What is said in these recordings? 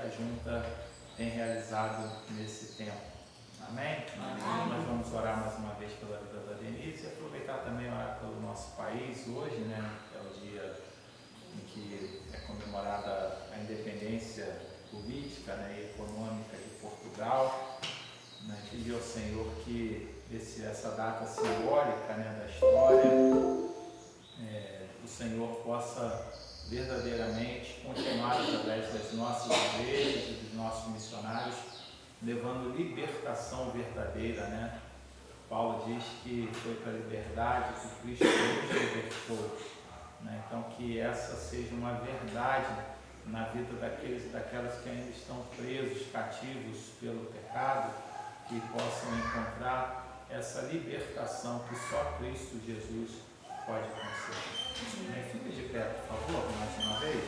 junta tem realizado nesse tempo. Amém? Amém. Nós vamos orar mais uma vez pela vida da Denise e aproveitar também orar pelo nosso país hoje, né? É o dia em que é comemorada a independência política, né, e econômica de Portugal. Né? Pedir ao Senhor que essa data simbólica, né, da história, o Senhor possa verdadeiramente continuar através das nossas igrejas e dos nossos missionários, levando libertação verdadeira, né? Paulo diz que foi para a liberdade que Cristo nos libertou, né? Então que essa seja uma verdade na vida daqueles e daquelas que ainda estão presos, cativos pelo pecado, que possam encontrar essa libertação que só Cristo Jesus pode conceder. Fica de pé, por favor, mais uma vez.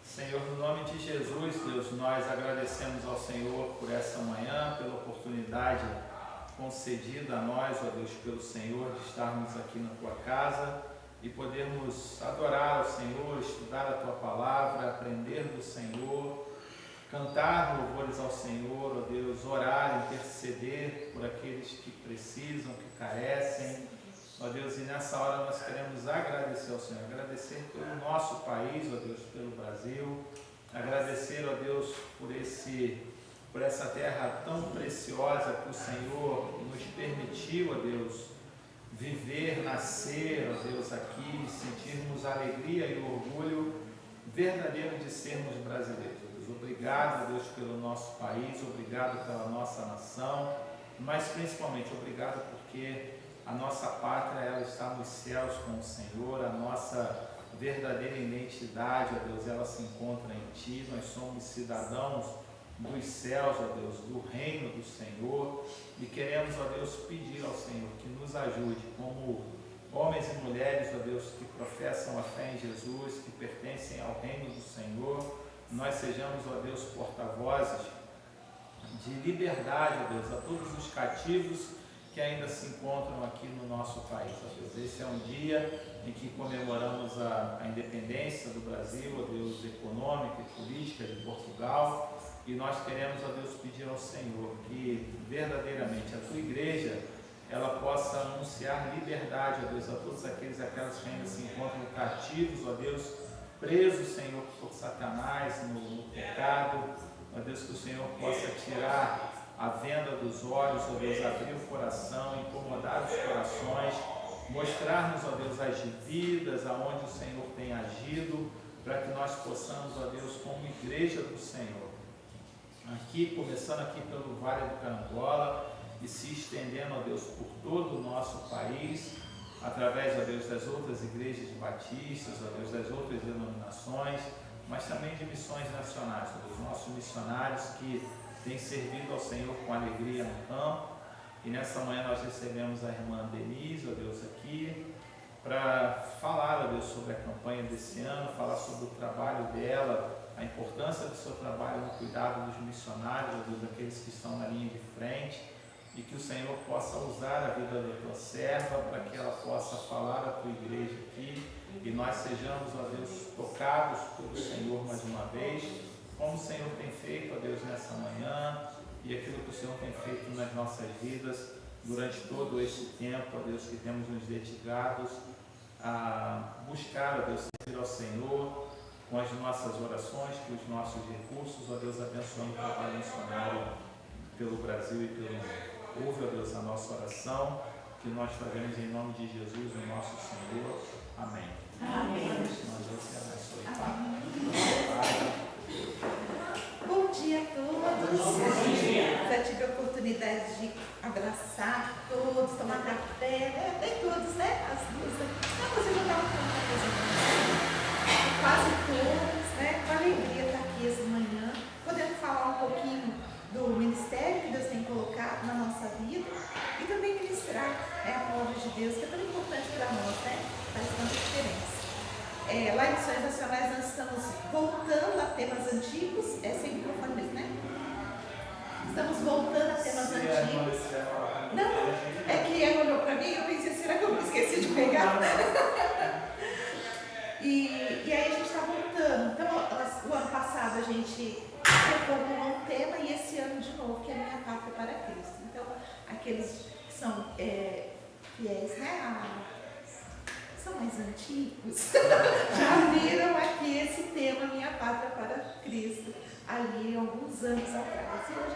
Senhor, no nome de Jesus, Deus, nós agradecemos ao Senhor por essa manhã, pela oportunidade concedida a nós, ó Deus, pelo Senhor, de estarmos aqui na Tua casa e podermos adorar ao Senhor, estudar a Tua palavra, aprender do Senhor, cantar louvores ao Senhor, ó Deus, orar, interceder por aqueles que precisam, que carecem, ó Deus, e nessa hora nós queremos agradecer ao Senhor, agradecer pelo nosso país, ó Deus, pelo Brasil, agradecer, ó Deus, por essa terra tão preciosa que o Senhor nos permitiu, ó Deus, viver, nascer, ó Deus, aqui, sentirmos a alegria e o orgulho verdadeiro de sermos brasileiros. Obrigado, Deus, pelo nosso país, obrigado pela nossa nação, mas principalmente obrigado porque a nossa pátria ela está nos céus com o Senhor, a nossa verdadeira identidade, ó Deus, ela se encontra em Ti, nós somos cidadãos dos céus, ó Deus, do reino do Senhor, e queremos, ó Deus, pedir ao Senhor que nos ajude como homens e mulheres, ó Deus, que professam a fé em Jesus, que pertencem ao reino do Senhor, nós sejamos, ó Deus, porta-vozes de liberdade, ó Deus, a todos os cativos que ainda se encontram aqui no nosso país, ó Deus. Esse é um dia em que comemoramos a independência do Brasil, ó Deus, econômica e política de Portugal, e nós queremos, ó Deus, pedir ao Senhor que verdadeiramente a Tua igreja ela possa anunciar liberdade, ó Deus, a todos aqueles e aquelas que ainda se encontram cativos, ó Deus, presos, Senhor, por Satanás, no pecado, ó Deus, que o Senhor possa tirar a venda dos olhos, ó Deus, abrir o coração, incomodar os corações, mostrar-nos, ó Deus, as vidas aonde o Senhor tem agido, para que nós possamos, ó Deus, como igreja do Senhor, aqui, começando aqui pelo Vale do Carangola e se estendendo, ó Deus, por todo o nosso país, através, ó Deus, das outras igrejas batistas, ó Deus, das outras denominações, mas também de missões nacionais, ó Deus, nossos missionários que têm servido ao Senhor com alegria no campo, e nessa manhã nós recebemos a irmã Denise, ó Deus, aqui, para falar, ó Deus, sobre a campanha desse ano, falar sobre o trabalho dela, a importância do seu trabalho no cuidado dos missionários, ó Deus, daqueles que estão na linha de frente, e que o Senhor possa usar a vida da Tua serva para que ela possa falar à Tua igreja aqui e nós sejamos, ó Deus, tocados pelo Senhor mais uma vez, como o Senhor tem feito, ó Deus, nessa manhã e aquilo que o Senhor tem feito nas nossas vidas durante todo esse tempo, ó Deus, que temos nos dedicado a buscar, ó Deus, servir ao Senhor com as nossas orações, com os nossos recursos, ó Deus, abençoando o trabalho missionário pelo Brasil e pelo mundo. Ouve, ó Deus, a nossa oração, que nós fazemos em nome de Jesus, o nosso Senhor. Amém. Amém. Deus te abençoe. Bom dia a todos. Bom dia. Já tive a oportunidade de abraçar todos, tomar café, né? Até todos, né? As duas. Não, você já estava falando uma coisa. Quase todos, né? Com alegria estar aqui essa manhã, podendo falar um pouquinho do ministério que Deus tem colocado na nossa vida e também ministrar, né, a palavra de Deus, que é tão importante para nós, né? Faz tanta diferença. Lá em Missões Nacionais nós estamos voltando a temas antigos, é sem microfone mesmo, né? Estamos voltando a temas antigos. Não, é que ela olhou para mim e eu pensei, será que eu me esqueci de pegar? E aí a gente está voltando gente reformulou um tema e esse ano de novo, que é Minha Pátria para Cristo. Então, aqueles que são fiéis, né, são mais antigos, já viram aqui esse tema Minha Pátria para Cristo, ali alguns anos atrás. E hoje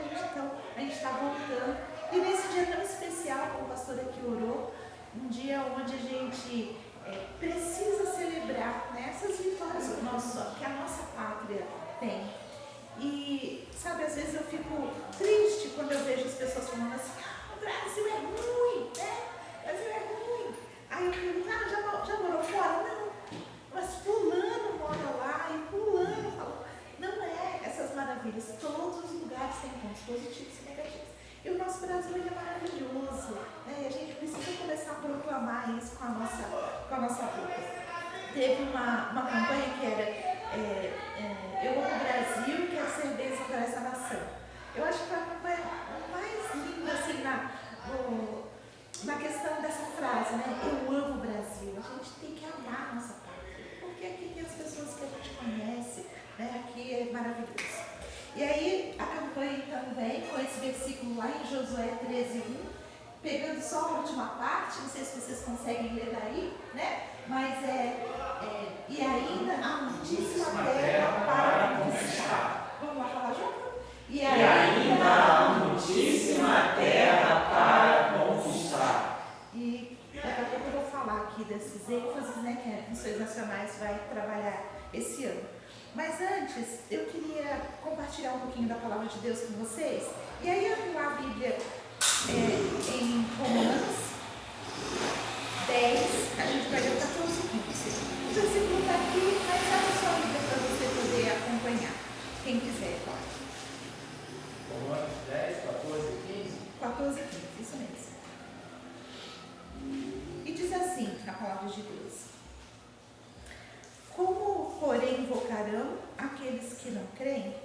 a gente está voltando. E nesse dia tão especial, como o pastor aqui orou, um dia onde a gente precisa celebrar, né, essas vitórias que a nossa pátria tem. E, sabe, às vezes eu fico triste quando eu vejo as pessoas falando assim, o Brasil é ruim, né? O Brasil é ruim. Aí eu pergunto, já morou fora? Não. Mas fulano mora lá e fulano fala. Não é essas maravilhas. Todos os lugares têm pontos positivos e negativos. E o nosso Brasil é maravilhoso, né? E a gente precisa começar a proclamar isso com a nossa boca. Teve uma campanha que era Eu amo o Brasil, quero ser bênção para essa nação. Eu acho que foi a campanha mais linda assim, na questão dessa frase, né? Eu amo o Brasil. A gente tem que amar a nossa pátria, porque aqui tem as pessoas que a gente conhece, né? Aqui é maravilhoso. E aí a campanha também, com esse versículo lá em Josué 13:1, pegando só a última parte, não sei se vocês conseguem ler daí, né? Mas e ainda a muitíssima terra para conquistar. Vamos lá falar junto? E ainda a muitíssima terra para conquistar. E daqui a pouco eu vou falar aqui desses ênfases, né, que a Missões Nacionais vai trabalhar esse ano. Mas antes, eu queria compartilhar um pouquinho da Palavra de Deus com vocês. E aí, abrir lá a Bíblia em Romanos 10, a gente vai ler 14 e 15. O versículo está aqui, mas abre a sua Bíblia para você poder acompanhar. Quem quiser, pode. Romanos 10, 14 e 15? 14 e 15, isso mesmo. E diz assim a Palavra de Deus. Como, porém, invocarão aqueles que não creem?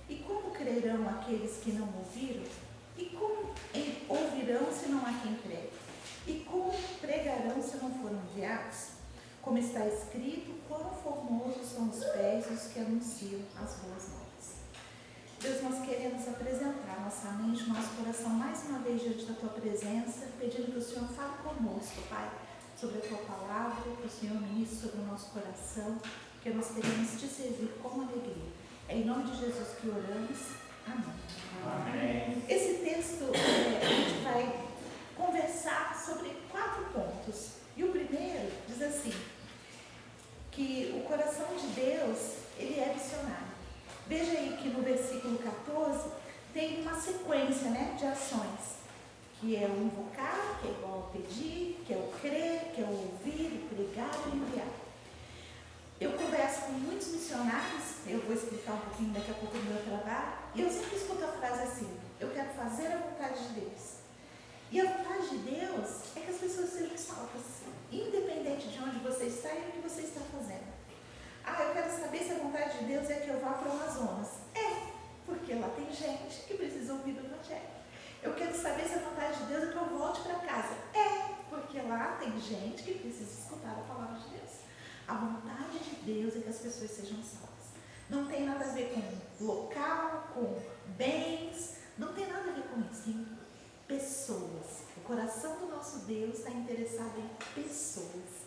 E como crerão aqueles que não ouviram? E como ouvirão se não há quem pregue? E como pregarão se não foram enviados? Como está escrito, quão formosos são os pés dos que anunciam as boas novas. Deus, nós queremos apresentar nossa mente, nosso coração mais uma vez diante da Tua presença, pedindo que o Senhor fale conosco, Pai, sobre a Tua palavra, que o Senhor ministre sobre o nosso coração, que nós queremos Te servir com alegria. É em nome de Jesus que oramos. Amém. Amém. Esse texto, a gente vai conversar sobre 4 pontos. E o primeiro diz assim, que o coração de Deus, ele é missionário. Veja aí que no versículo 14 tem uma sequência, né, de ações. Que é o invocar, que é igual ao pedir, que é o crer, que é o ouvir, o pregar e enviar. Eu converso com muitos missionários, eu vou explicar um pouquinho daqui a pouco do meu trabalho, e eu sempre escuto a frase assim, eu quero fazer a vontade de Deus. E a vontade de Deus é que as pessoas sejam salvas, independente de onde você está e o que você está fazendo. Ah, eu quero saber se a vontade de Deus é que eu vá para o Amazonas. Porque lá tem gente que precisa ouvir do Evangelho. Eu quero saber se a vontade de Deus é que eu volte para casa. Porque lá tem gente que precisa escutar a palavra de Deus. A vontade de Deus é que as pessoas sejam salvas. Não tem nada a ver com local, com bens, não tem nada a ver com isso. Tem pessoas. O coração do nosso Deus está interessado em pessoas.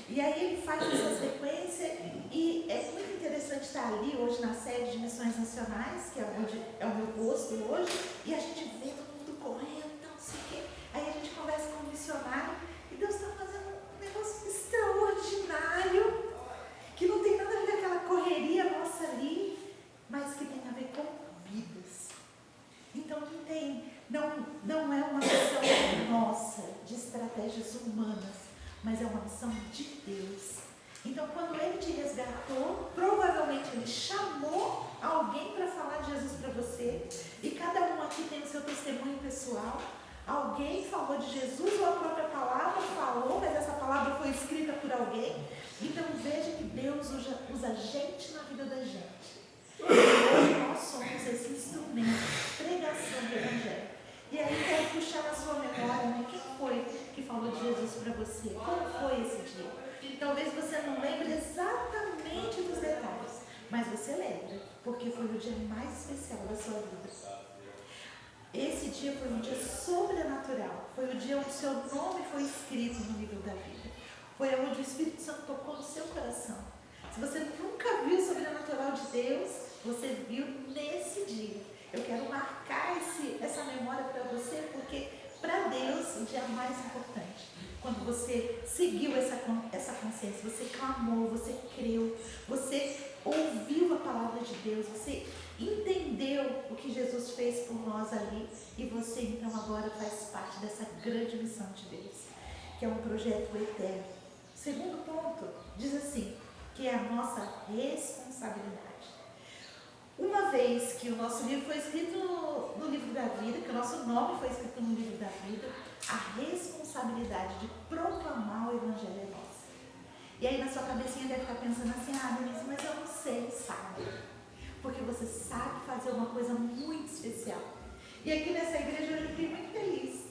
E aí ele faz essa sequência e é muito interessante estar ali hoje na sede de Missões Nacionais, que é onde é o meu posto hoje, e a gente vê todo mundo correndo, não sei o quê. Aí a gente conversa com um missionário e Deus está fazendo um negócio extraordinário, que não tem nada a ver com aquela correria nossa ali, mas que tem a ver com vidas. Então não é uma missão nossa de estratégias humanas, mas é uma missão de Deus. Então, quando Ele te resgatou, provavelmente Ele chamou alguém para falar de Jesus para você, e cada um aqui tem o seu testemunho pessoal. Alguém falou de Jesus, ou a própria palavra falou, mas essa palavra foi escrita por alguém. Então, veja que Deus usa a gente na vida da gente. E hoje nós somos esse instrumento, pregação do Evangelho. E aí quero puxar na sua memória, né? Quem foi que falou de Jesus para você? Como foi esse dia? Talvez você não lembre exatamente dos detalhes, Mas você lembra, porque foi o dia mais especial da sua vida. Esse dia foi um dia sobrenatural. Foi o dia onde o seu nome foi escrito no livro da vida. Foi onde o Espírito Santo tocou no seu coração. Se você nunca viu o sobrenatural de Deus, você viu nesse dia. Eu quero marcar essa memória para você, porque para Deus o dia mais importante. Quando você seguiu essa consciência, você clamou, você creu, você ouviu a palavra de Deus, você entendeu o que Jesus fez por nós ali, e você então agora faz parte dessa grande missão de Deus, que é um projeto eterno. Segundo ponto, diz assim, que é a nossa responsabilidade. Uma vez que o nosso livro foi escrito no livro da vida, que o nosso nome foi escrito no livro da vida, a responsabilidade de proclamar o Evangelho é nossa. E aí na sua cabecinha deve estar pensando assim, Denise, mas eu não sei, sabe? Porque você sabe fazer uma coisa muito especial. E aqui nessa igreja eu fiquei muito feliz,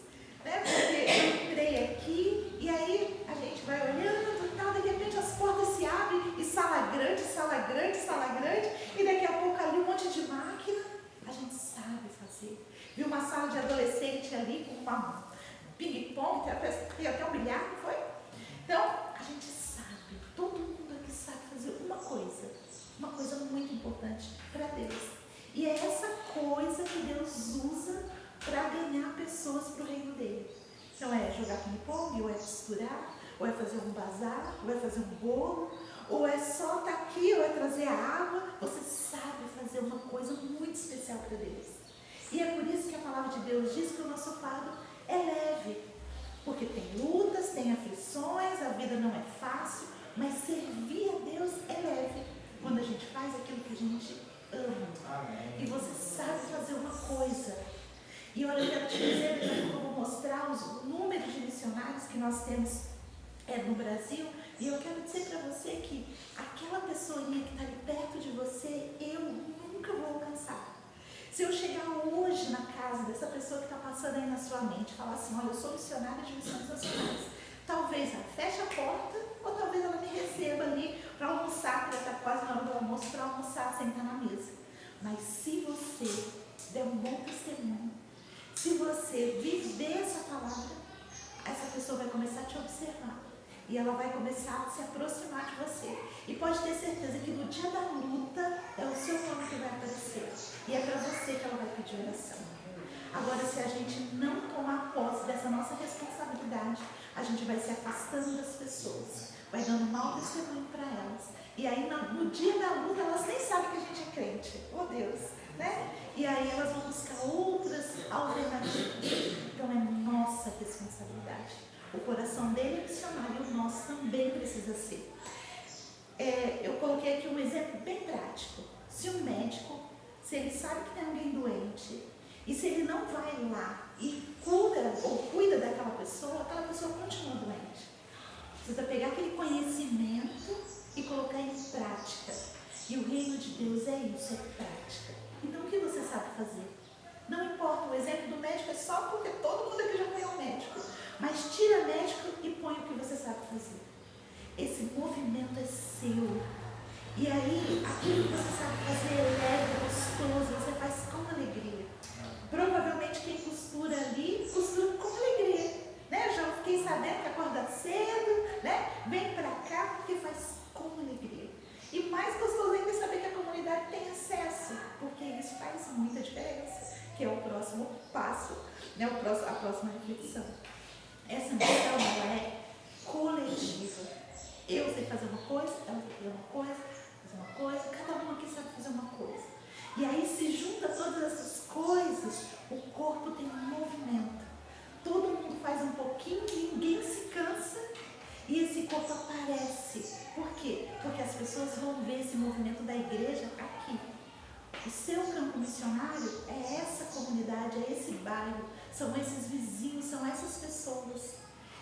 né? Porque eu entrei aqui e aí a gente vai olhando e tal, de repente as portas se abrem e sala grande, sala grande, sala grande, e daqui a pouco ali um monte de máquina, a gente sabe fazer. Viu uma sala de adolescente ali com uma ping-pong, tem até um bilhar, não foi? Então, a gente sabe, todo mundo aqui sabe fazer uma coisa muito importante para Deus. E é essa coisa que Deus usa para ganhar pessoas para o reino dele. Então é jogar ping-pong, ou é costurar, ou é fazer um bazar, ou é fazer um bolo, ou é só estar aqui, ou é trazer a água. Você sabe fazer uma coisa muito especial para Deus. E é por isso que a palavra de Deus diz que o nosso fardo é leve. Porque tem lutas, tem aflições, a vida não é fácil, mas servir a Deus é leve. Quando a gente faz aquilo que a gente ama. Amém. E você sabe fazer uma coisa. E olha, eu quero te dizer, eu vou mostrar os números de missionários que nós temos no Brasil. E eu quero dizer para você que aquela pessoinha que está ali perto de você, eu nunca vou alcançar. Se eu chegar hoje na casa dessa pessoa que está passando aí na sua mente, falar assim, olha, eu sou missionária de missões nacionais, talvez ela feche a porta, ou talvez ela me receba ali para almoçar, porque ela está quase na hora do almoço, para almoçar, sentar na mesa. Mas se você der um bom testemunho, se você viver essa palavra, essa pessoa vai começar a te observar. E ela vai começar a se aproximar de você. E pode ter certeza que no dia da luta é o seu nome que vai aparecer. E é para você que ela vai pedir oração. Agora, se a gente não tomar posse dessa nossa responsabilidade, a gente vai se afastando das pessoas. Vai dando mau testemunho para elas. E aí, no dia da luta, elas nem sabem que a gente é crente. Oh, Deus! Né? E aí elas vão buscar outras alternativas. Então, é nossa responsabilidade. O coração dele é missionário, o nosso também precisa ser. Eu coloquei aqui um exemplo bem prático. Se um médico, se ele sabe que tem alguém doente, e se ele não vai lá e cura ou cuida daquela pessoa continua doente. Precisa pegar aquele conhecimento e colocar em prática. E o reino de Deus é isso, é prática. Então o que você sabe fazer? Não importa, o exemplo do médico é só porque todo mundo aqui já foi ao médico. Mas tira médico e põe o que você sabe fazer. Esse movimento é seu. E aí, aquilo que você sabe fazer é leve, gostoso, você faz com alegria. Provavelmente quem costura ali, costura com alegria. Né? Já fiquei sabendo que acorda cedo, né? Vem pra cá porque faz com alegria. E mais gostoso ainda é saber que a comunidade tem acesso, porque isso faz muita diferença, que é o próximo passo, né? A próxima reflexão. Essa missão ela é coletiva. Eu sei fazer uma coisa, ela sei fazer uma coisa, cada um aqui sabe fazer uma coisa. E aí se junta todas essas coisas, o corpo tem um movimento. Todo mundo faz um pouquinho, ninguém se cansa e esse corpo aparece. Por quê? Porque as pessoas vão ver esse movimento da igreja aqui. O seu campo missionário é essa comunidade, é esse bairro, são esses vizinhos, são essas pessoas.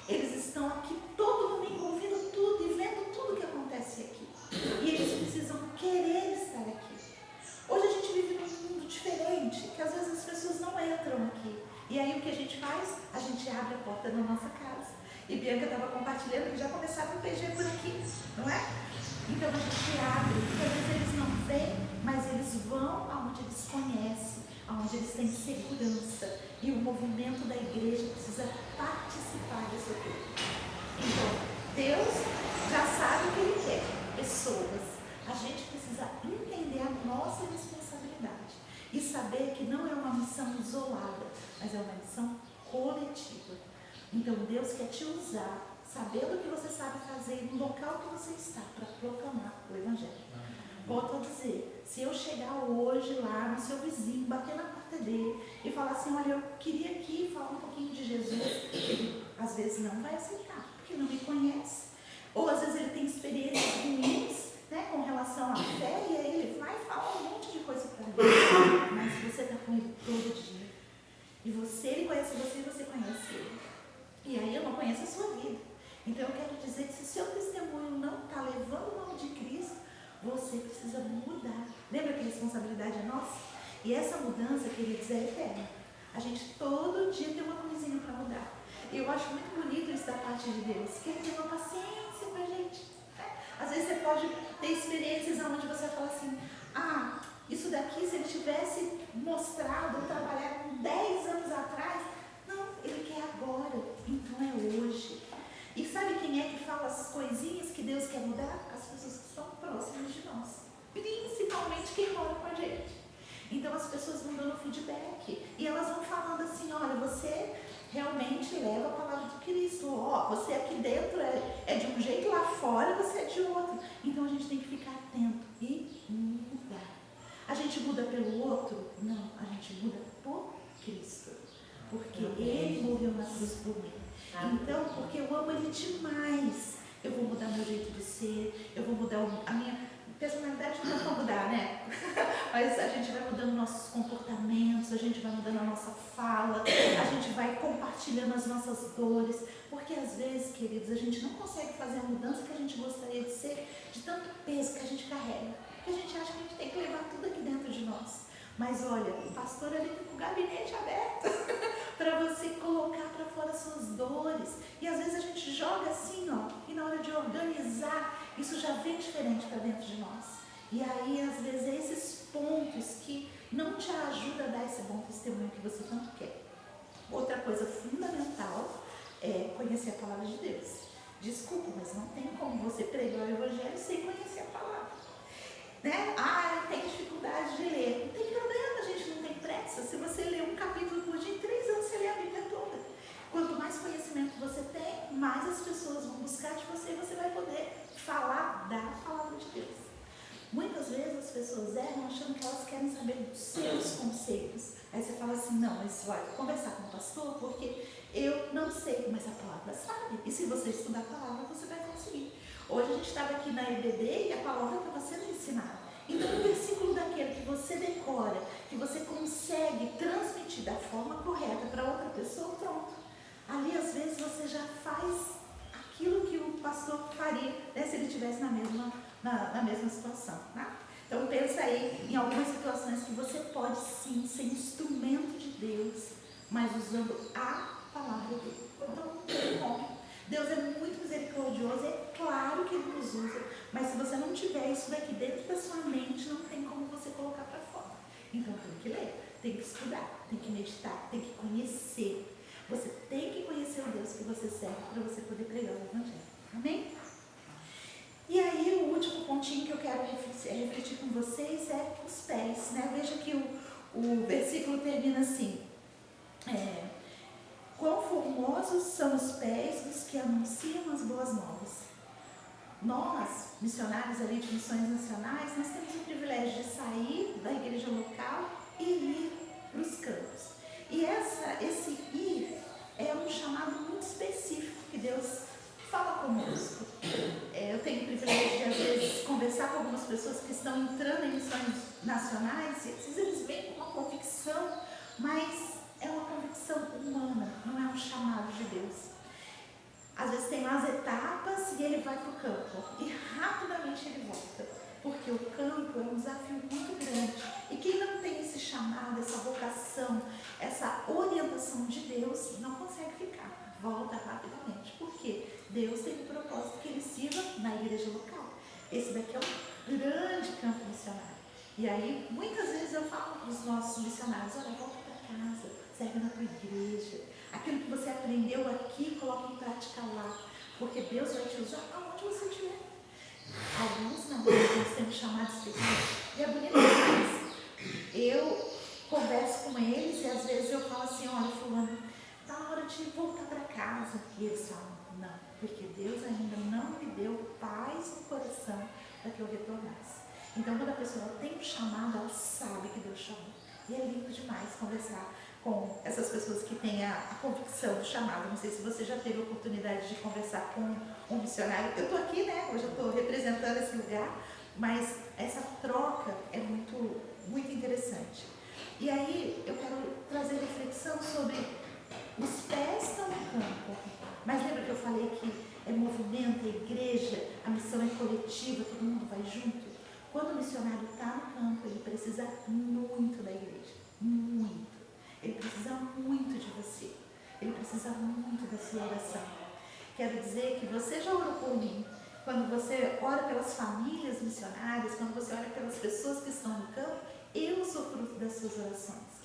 Eles estão aqui todo domingo ouvindo tudo e vendo tudo que acontece aqui. E eles precisam querer estar aqui. Hoje a gente vive num mundo diferente, que às vezes as pessoas não entram aqui. E aí o que a gente faz? A gente abre a porta da nossa casa. E Bianca estava compartilhando que já começaram o PG por aqui, não é? Então a gente abre, porque às vezes eles não vêm, mas eles vão aonde eles conhecem, aonde eles têm segurança. E o movimento da igreja precisa participar desse tudo. Então, Deus já sabe o que Ele quer, pessoas. A gente precisa entender a nossa responsabilidade e saber que não é uma missão isolada, mas é uma missão coletiva. Então, Deus quer te usar, sabendo o que você sabe fazer no local que você está, para proclamar o Evangelho. Volto a dizer, se eu chegar hoje lá no seu vizinho, bater na porta dele e falar assim, olha, eu queria aqui falar um pouquinho de Jesus, ele às vezes não vai aceitar, porque não me conhece. Ou às vezes ele tem experiências ruins, né, com relação à fé, e aí ele vai falar um monte de coisa para ele. Mas você está com ele todo dia. E ele conhece você e você conhece ele. E aí eu não conheço a sua vida. Então eu quero dizer que se o seu testemunho não está levando o nome de Cristo, você precisa mudar. Lembra que a responsabilidade é nossa? E essa mudança, queridos, é eterna. A gente todo dia tem uma coisinha para mudar. E eu acho muito bonito isso da parte de Deus, que Ele tem uma paciência com a gente. Às vezes você pode ter experiências onde você fala assim, isso daqui, se Ele tivesse mostrado, trabalhado 10 anos atrás, não, Ele quer agora, então é hoje. E sabe quem é que fala as coisinhas que Deus quer mudar? As pessoas que estão próximas de nós, principalmente quem mora com a gente. Então as pessoas vão dando feedback e elas vão falando assim, olha, você realmente leva a palavra de Cristo, você aqui dentro é de um jeito, lá fora você é de outro. Então a gente tem que ficar atento e mudar. A gente muda pelo outro? Não, a gente muda por Cristo, porque Ele morreu na cruz por mim. Então, porque eu amo Ele demais, eu vou mudar meu jeito de ser, eu vou mudar a minha personalidade, não dá para mudar, né? Mas a gente vai mudando nossos comportamentos, a gente vai mudando a nossa fala, a gente vai compartilhando as nossas dores, porque às vezes, queridos, a gente não consegue fazer a mudança que a gente gostaria de ser, de tanto peso que a gente carrega, porque a gente acha que a gente tem que levar tudo aqui dentro de nós. Mas olha, o pastor ali tem um gabinete aberto para você colocar para fora as suas dores. E às vezes a gente joga assim, e na hora de organizar, isso já vem diferente para dentro de nós. E aí, às vezes, é esses pontos que não te ajudam a dar esse bom testemunho que você tanto quer. Outra coisa fundamental é conhecer a palavra de Deus. Desculpa, mas não tem como você pregar o Evangelho sem conhecer a palavra. Né? Eu tenho dificuldade de ler. Não tem problema, a gente não tem pressa. Se você ler um capítulo por dia, em 3 anos você lê a Bíblia toda. Quanto mais conhecimento você tem, mais as pessoas vão buscar de você e você vai poder falar da palavra de Deus. Muitas vezes as pessoas erram achando que elas querem saber dos seus conceitos. Aí você fala assim, não, mas vai conversar com o pastor porque eu não sei, mas a palavra sabe. E se você estudar a palavra, você vai conseguir. Hoje a gente estava aqui na EBD e a palavra estava sendo ensinada. Então, o versículo daquele que você decora, que você consegue transmitir da forma correta para outra pessoa, pronto. Ali, às vezes, você já faz aquilo que o pastor faria, né, se ele estivesse na mesma situação. Tá? Então, pensa aí em algumas situações que você pode, sim, ser instrumento de Deus, mas usando a palavra dele. Então, não tem como. Deus é muito misericordioso, é claro que Ele nos usa, mas se você não tiver isso daqui dentro da sua mente, não tem como você colocar para fora. Então tem que ler, tem que estudar, tem que meditar, tem que conhecer. Você tem que conhecer o Deus que você serve para você poder pregar o Evangelho. Amém? E aí o último pontinho que eu quero refletir com vocês é os pés. Né? Veja que o versículo termina assim. Quão formosos são os pés dos que anunciam as boas novas. Nós, missionários ali de missões nacionais, nós temos o privilégio de sair da igreja local e ir para os campos. E esse ir é um chamado muito específico que Deus fala conosco. Eu tenho o privilégio de, às vezes, conversar com algumas pessoas que estão entrando em missões nacionais e às vezes eles vêm com uma convicção, mas é uma convicção humana, não é um chamado de Deus. Às vezes tem umas etapas e ele vai para o campo e rapidamente ele volta, porque o campo é um desafio muito grande. E quem não tem esse chamado, essa vocação, essa orientação de Deus, não consegue ficar, volta rapidamente. Por quê? Deus tem um propósito que ele sirva na igreja local. Esse daqui é um grande campo missionário. E aí, muitas vezes eu falo para os nossos missionários, olha, volta para casa, serve na tua igreja. Aquilo que você aprendeu aqui, coloca em prática lá. Porque Deus vai te usar aonde você estiver. Alguns não, nós temos chamados específicos. E é bonito demais. Eu converso com eles e às vezes eu falo assim, olha, fulano, está na hora de voltar para casa. E eles falam, não, porque Deus ainda não me deu paz no coração para que eu retornasse. Então, quando a pessoa tem um chamado, ela sabe que Deus chamou. E é lindo demais conversar com essas pessoas que têm a convicção do chamado. Não sei se você já teve a oportunidade de conversar com um missionário. Eu estou aqui, né? Hoje eu estou representando esse lugar, mas essa troca é muito, muito interessante. E aí eu quero trazer reflexão sobre os pés estão no campo. Mas lembra que eu falei que é movimento, é igreja, a missão é coletiva, todo mundo vai junto? Quando o missionário está no campo, ele precisa muito da igreja, muito. Ele precisa muito de você, ele precisa muito da sua oração. Quero dizer que você já orou por mim. Quando você ora pelas famílias missionárias, quando você ora pelas pessoas que estão no campo, eu sou fruto das suas orações.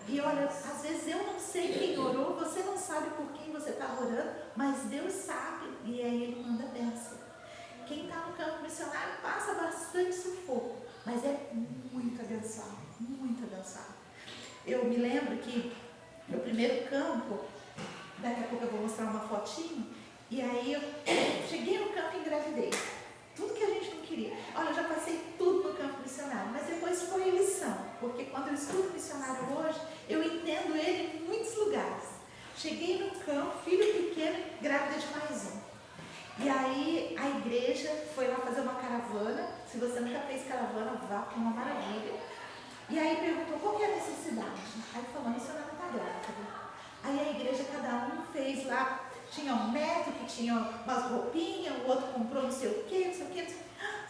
E olha, às vezes eu não sei quem orou, você não sabe por quem você está orando, mas Deus sabe e aí Ele manda a bênção. Quem está no campo missionário passa bastante sufoco, mas é muito abençoado, muito abençoado. Eu me lembro que no primeiro campo, daqui a pouco eu vou mostrar uma fotinho, e aí eu cheguei no campo e engravidei. Tudo que a gente não queria. Olha, eu já passei tudo no campo missionário, mas depois foi lição, porque quando eu estudo missionário hoje, eu entendo ele em muitos lugares. Cheguei no campo, filho pequeno, grávida de mais um. E aí a igreja foi lá fazer uma caravana. Se você nunca fez caravana, vá, que é uma maravilha. E aí perguntou qual que é a necessidade. Aí falou, a missionária está grávida. Aí a igreja, cada um fez lá, tinha um neto que tinha umas roupinhas, o outro comprou não sei o quê, não sei o quê.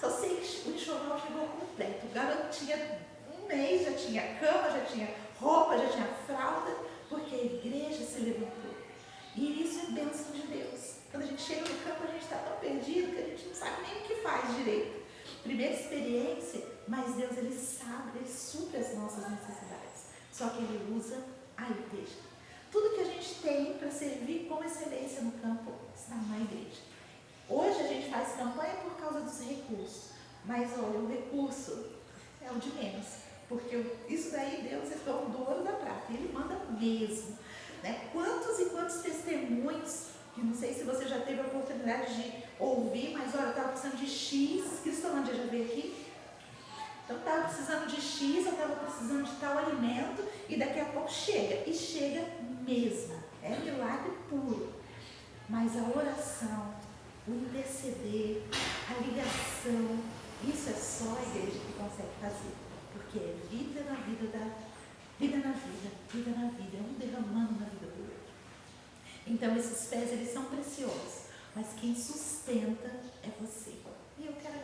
Só sei que o enxoval chegou completo. O garoto tinha um mês, já tinha cama, já tinha roupa, já tinha fralda, porque a igreja se levantou. E isso é bênção de Deus. Quando a gente chega no campo, a gente está tão perdido que a gente não sabe nem o que faz direito. Primeira experiência, mas Deus, Ele sabe, Ele supre as nossas necessidades. Só que Ele usa a igreja. Tudo que a gente tem para servir com excelência no campo está na igreja. Hoje a gente faz campanha por causa dos recursos. Mas olha, o recurso é o de menos. Porque isso daí Deus é dono do ouro e da prata. Ele manda mesmo. Né? Quantos e quantos testemunhos, que não sei se você já teve a oportunidade de ouvir, mas olha, eu estava precisando de X, Cristolândia já veio aqui? Então, estava precisando de X, eu estava precisando de tal alimento, e daqui a pouco chega, e chega mesmo, é milagre puro. Mas a oração, o interceder, a ligação, isso é só a igreja que consegue fazer, porque é vida na vida vida na vida, vida na vida, é um derramando na vida do outro. Então esses pés, eles são preciosos, mas quem sustenta é você. E eu quero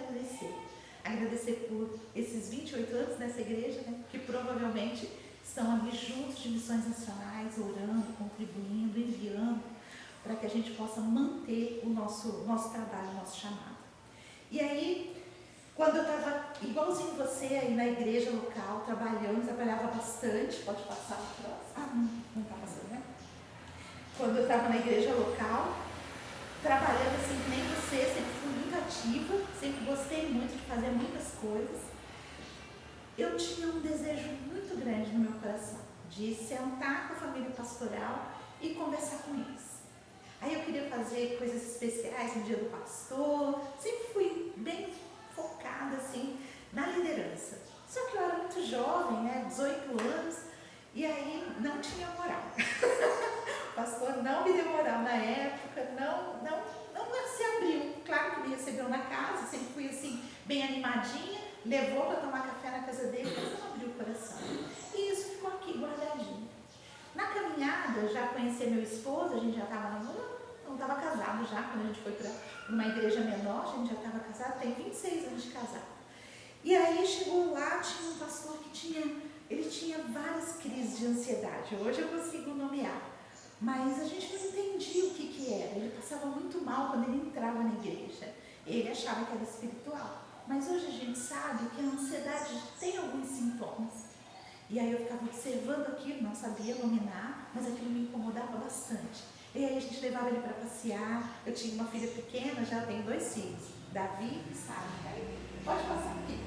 agradecer por esses 28 anos nessa igreja, né, que provavelmente estão ali juntos de missões nacionais, orando, contribuindo, enviando, para que a gente possa manter o nosso trabalho, o nosso chamado. E aí, quando eu estava igualzinho você aí na igreja local, trabalhava bastante, pode passar a próxima. Não está passando, né? Quando eu estava na igreja local, trabalhando assim que nem você, sempre fui muito ativa, sempre gostei muito de fazer muitas coisas. Eu tinha um desejo muito grande no meu coração, de sentar com a família pastoral e conversar com eles. Aí eu queria fazer coisas especiais no dia do pastor, sempre fui bem focada assim na liderança. Só que eu era muito jovem, né, 18 anos, e aí não tinha moral. O pastor não me deu moral na época, não se abriu. Claro que me recebeu na casa, sempre fui assim, bem animadinha, levou para tomar café na casa dele, mas não abriu o coração. E isso ficou aqui, guardadinho. Na caminhada, já conheci meu esposo, a gente já estava namorando, não estava casado já, quando a gente foi para uma igreja menor, a gente já estava casado, tem 26 anos de casado. E aí chegou lá, tinha um pastor que tinha várias crises de ansiedade, hoje eu consigo nomear, mas a gente não entendia o que era, ele passava muito mal quando ele entrava na igreja, ele achava que era espiritual, mas hoje a gente sabe que a ansiedade tem alguns sintomas. E aí eu ficava observando aquilo, não sabia nominar, mas aquilo me incomodava bastante. E aí a gente levava ele para passear. Eu tinha uma filha pequena, já tenho 2 filhos, Davi e Sara. Pode passar aqui.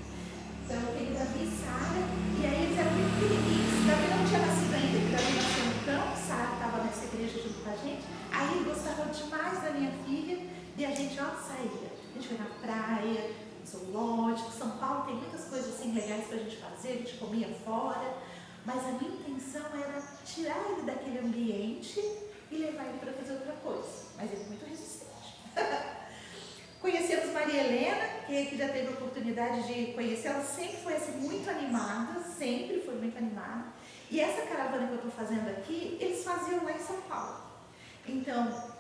Então eu tenho Davi e Sara, e aí eles eram muito pequenininhos. Davi não tinha nascido ainda, porque Davi nasceu no campo, Sara estava nessa igreja junto com a gente. Aí ele gostava demais da minha filha, e a gente saía. A gente foi na praia, zoológico. São Paulo tem muitas coisas assim legais para a gente fazer, a gente comia fora, mas a minha intenção era tirar ele daquele ambiente e levar ele para fazer outra coisa, mas ele é muito resistente. Conhecemos Maria Helena, que já teve a oportunidade de conhecer, ela sempre foi assim, muito animada, sempre foi muito animada, e essa caravana que eu estou fazendo aqui, eles faziam lá em São Paulo. Então,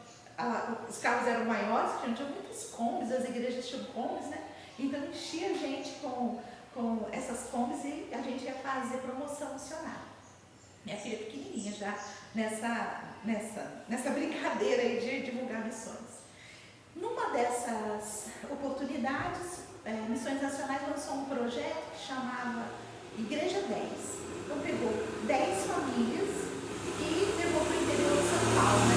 os carros eram maiores, tinham muitos combis, as igrejas tinham combis, né? Então enchia a gente com essas combis e a gente ia fazer promoção missionária. Minha filha pequenininha já nessa brincadeira aí de divulgar missões. Numa dessas oportunidades, Missões Nacionais lançou um projeto que chamava Igreja 10. Então pegou 10 famílias e levou para o interior de São Paulo, né?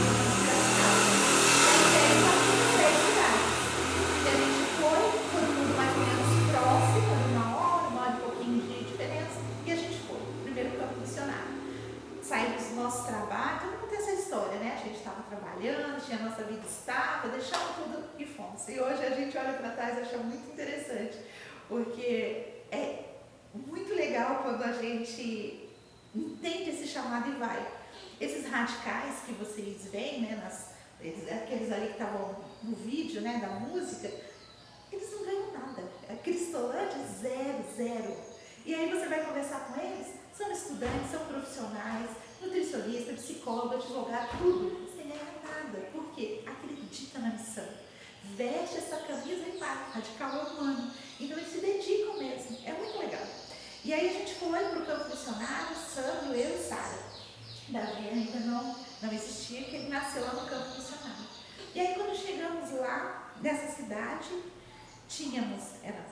Saímos do nosso trabalho, todo mundo tem essa história, né? A gente estava trabalhando, tinha a nossa vida estável, deixamos tudo e fomos. E hoje a gente olha para trás e acha muito interessante, porque é muito legal quando a gente entende esse chamado e vai. Esses radicais que vocês veem, né? Aqueles ali que estavam no vídeo, né? Da música, eles não ganham nada. A Cristolândia, zero. E aí você vai conversar com eles, são estudantes, são profissionais, nutricionista, psicólogo, advogado, tudo, sem ganhar nada. Por quê? Acredita na missão. Veste essa camisa e vai, radical é humano. Então eles se dedicam mesmo, é muito legal. E aí a gente foi para o campo missionário, Sandro, eu e Sara. Davi ainda não existia, porque ele nasceu lá no campo missionário. E aí quando chegamos lá, nessa cidade, tínhamos, era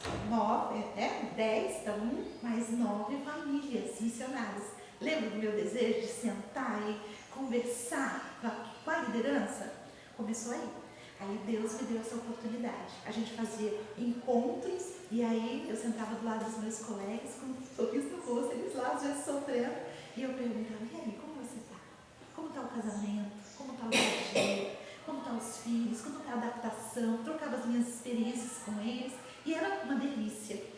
10, então mais 9 famílias missionárias. Lembra do meu desejo de sentar e conversar com a liderança? Começou aí. Aí Deus me deu essa oportunidade. A gente fazia encontros e aí eu sentava do lado dos meus colegas com um sorriso no rosto, eles lá às vezes sofrendo, e eu perguntava, e aí, como você está? Como está o casamento? Como está o dia a dia? Como estão os filhos? Como está a adaptação? Trocava as minhas experiências com eles e era uma delícia.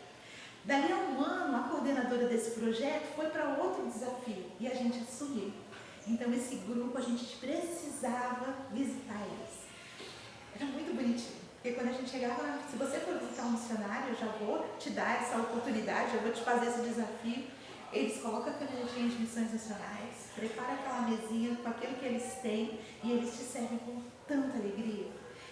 Dali a um ano, a coordenadora desse projeto foi para outro desafio e a gente assumiu. Então esse grupo a gente precisava visitar eles. Era muito bonitinho, porque quando a gente chegava lá, se você for visitar um missionário, eu já vou te dar essa oportunidade, eu vou te fazer esse desafio. Eles colocam a canetinha de missões nacionais, preparam aquela mesinha com aquilo que eles têm e eles te servem com tanta alegria.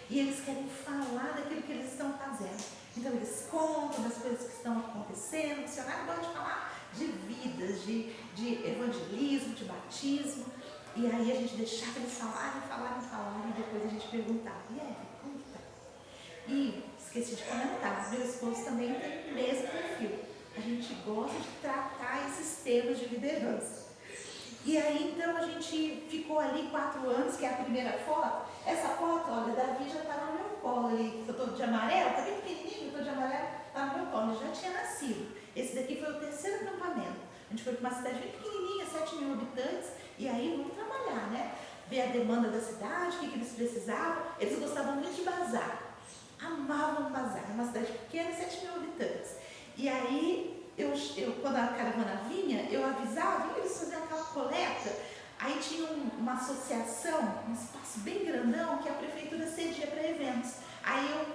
E eles querem falar daquilo que eles estão fazendo. Então eles contam das coisas que estão acontecendo. O missionário gosta de falar de vidas, de evangelismo, de batismo. E aí a gente deixava eles falarem, e depois a gente perguntava, e aí, como que tá? E esqueci de comentar, meu esposo também tem o mesmo perfil. A gente gosta de tratar esses temas de liderança. E aí, então, a gente ficou ali 4 anos, que é a primeira foto. Essa foto, olha, Davi já está no meu colo ali. Eu estou de amarelo, está bem pequenininho, eu estou de amarelo, está no meu colo. Ele já tinha nascido. Esse daqui foi o 3º acampamento. A gente foi para uma cidade bem pequenininha, 7.000 habitantes. E aí, vamos trabalhar, né? Ver a demanda da cidade, o que eles precisavam. Eles gostavam muito de bazar. Amavam bazar. É uma cidade pequena, 7.000 habitantes. E aí, quando a caravana vinha, eu avisava, e eles faziam aquela coleta. Aí tinha uma associação, um espaço bem grandão, que a prefeitura cedia para eventos. Aí eu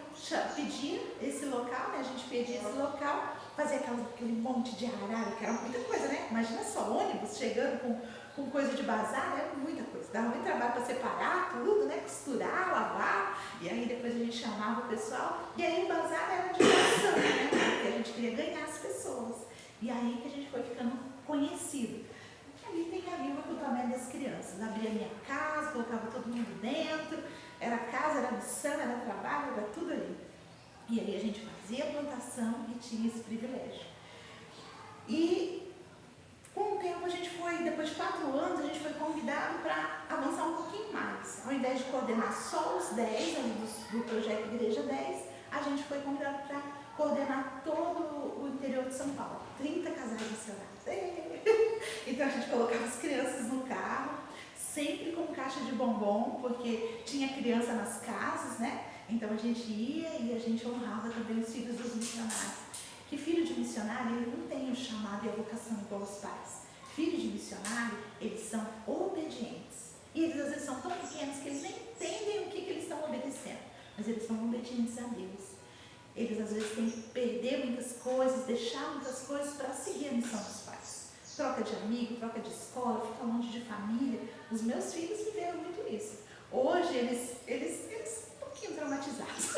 pedia esse local, né? A gente pedia esse local, fazia aquele monte de arara, que era muita coisa, né? Imagina só, ônibus chegando com coisa de bazar, era muita coisa. Dava muito trabalho para separar tudo, né? Costurar, lavar. E aí depois a gente chamava o pessoal. E aí o bazar era de doação, né? Porque a gente queria ganhar as pessoas. E aí que a gente foi ficando conhecido. Ali tem ali o acampamento das crianças. Abria a minha casa, colocava todo mundo dentro. Era casa, era missão, era trabalho, era tudo ali. E aí a gente fazia a plantação e tinha esse privilégio. E com o tempo a gente foi, depois de 4 anos, a gente foi convidado para avançar um pouquinho mais. Ao invés de coordenar só os 10 ali do projeto Igreja 10, a gente foi convidado para coordenar todo o interior de São Paulo. 30 casais missionários. Então a gente colocava as crianças no carro, sempre com caixa de bombom, porque tinha criança nas casas, né? Então a gente ia e a gente honrava também os filhos dos missionários. Que filho de missionário, ele não tem o chamado e a vocação igual os pais. Filhos de missionário, eles são obedientes. E eles às vezes são tão pequenos que eles nem entendem o que eles estão obedecendo. Mas eles são obedientes a Deus. Eles às vezes têm que perder muitas coisas, deixar muitas coisas para seguir a missão dos pais. Troca de amigo, troca de escola, fica longe de família. Os meus filhos viveram muito isso. Hoje eles um pouquinho traumatizados.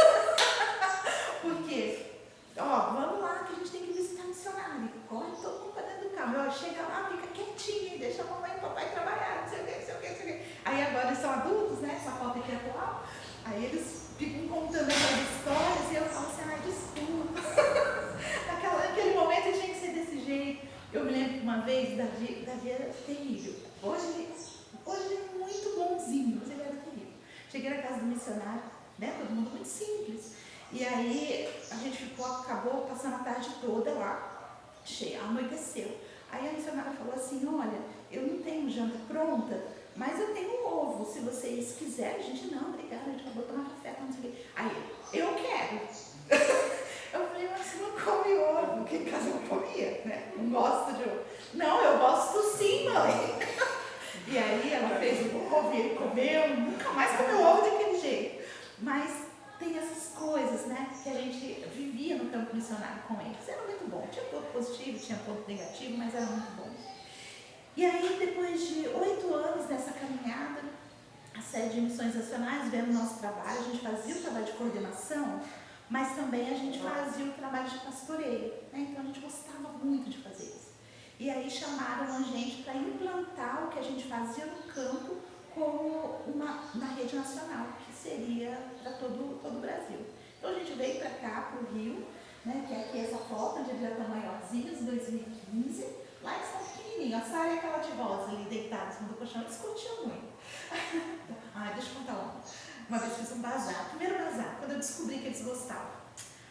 Porque, vamos lá que a gente tem que visitar missionário. Corre todo mundo para dentro do carro. Chega lá, fica quietinho, deixa a mamãe e o papai trabalhar, não sei o que, não sei o que, não sei o que. Aí agora eles são adultos, né? Só falta aqui atual. Aí eles ficam contando aquelas histórias e eu falo assim, desculpa. Naquele momento eu tinha que ser desse jeito. Eu me lembro que uma vez, Davi era terrível. Hoje ele é muito bonzinho, mas ele era terrível. Cheguei na casa do missionário, né? Todo mundo muito simples. E aí a gente acabou passando a tarde toda lá, anoiteceu. Aí a missionária falou assim, olha, eu não tenho janta pronta, mas eu tenho um ovo, se vocês quiserem. A gente, não, obrigada, a gente acabou de tomar café, não sei o quê. Aí, eu quero. Eu falei, mas você não come ovo, porque em casa eu não comia, né? Não gosto de ovo. Não, eu gosto sim, mãe. E aí ela fez o ovo, ele comeu, nunca mais comeu ovo daquele jeito. Mas tem essas coisas, né, que a gente vivia no campo missionário com eles. Era muito bom, tinha ponto positivo, tinha ponto negativo, mas era muito bom. E aí, depois de 8 anos nessa caminhada, a sede de Missões Nacionais, vendo o nosso trabalho, a gente fazia o trabalho de coordenação, mas também a gente fazia o trabalho de pastoreio, né? Então a gente gostava muito de fazer isso. E aí chamaram a gente para implantar o que a gente fazia no campo como na rede nacional, que seria para todo o Brasil. Então a gente veio para cá, para o Rio, né? Que é aqui essa foto, onde eles já estão maiorzinhos, 2015. Lá eles estão pequenininhos, a Sara e aquela tivosa ali deitados no colchão, eles curtiam muito. Deixa eu contar uma vez fiz um bazar, primeiro bazar, quando eu descobri que eles gostavam.